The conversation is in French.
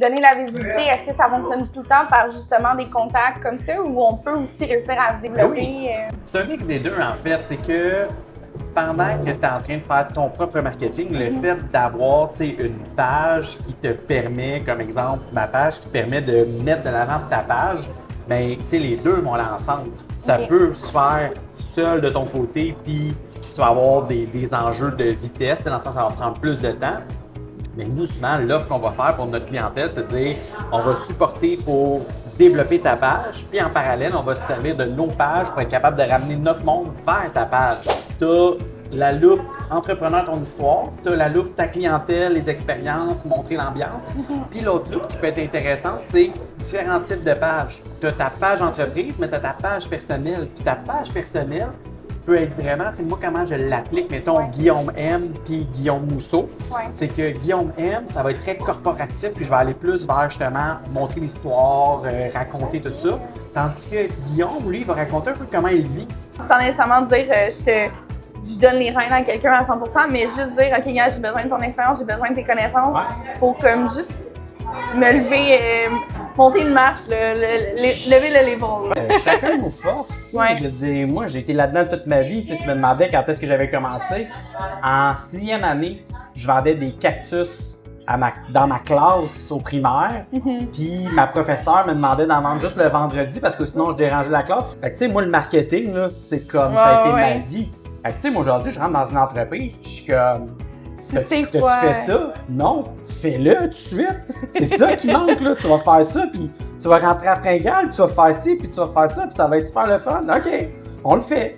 Donner la visibilité, est-ce que ça fonctionne tout le temps par justement des contacts comme ça ou on peut aussi réussir à se développer? Oui. C'est un mix des deux en fait. C'est que pendant que tu es en train de faire ton propre marketing, le fait d'avoir une page qui te permet, comme exemple, ma page qui permet de mettre de l'avant ta page, bien, les deux vont aller ensemble. Ça peut se faire seul de ton côté, puis tu vas avoir des enjeux de vitesse, dans le sens ça va prendre plus de temps. Mais nous, souvent, l'offre qu'on va faire pour notre clientèle, c'est de dire on va supporter pour développer ta page, puis en parallèle, on va se servir de nos pages pour être capable de ramener notre monde vers ta page. Tu as la loupe entrepreneur, ton histoire, tu as la loupe ta clientèle, les expériences, montrer l'ambiance. Puis l'autre loupe qui peut être intéressante, c'est différents types de pages. Tu as ta page entreprise, mais tu as ta page personnelle. Puis ta page personnelle peut être vraiment, moi comment je l'applique, mettons Guillaume M puis Guillaume Mousseau, c'est que Guillaume M, ça va être très corporatif, puis je vais aller plus vers justement montrer l'histoire, raconter tout ça. Tandis que Guillaume, lui, il va raconter un peu comment il vit. Sans nécessairement dire je donne les rênes à quelqu'un à 100%, mais juste dire OK, gars, j'ai besoin de ton expérience, j'ai besoin de tes connaissances pour comme juste me lever, monter une marche, lever le level. Chacun nos forces. Je veux dire, moi, j'ai été là-dedans toute ma vie. Tu me demandais quand est-ce que j'avais commencé. En 6e année, je vendais des cactus dans ma classe au primaire. Puis ma professeure me demandait d'en vendre juste le vendredi parce que sinon, je dérangeais la classe. Fait que, moi, le marketing, là, c'est comme ça a été ma vie. Fait que, moi, aujourd'hui, je rentre dans une entreprise puis je suis comme... T'as-tu fait ça? Non, fais-le tout de suite. C'est ça qui manque, là. Tu vas faire ça, puis tu vas rentrer à Fringale, tu vas faire ci, puis tu vas faire ça, puis ça va être super le fun. OK, on le fait.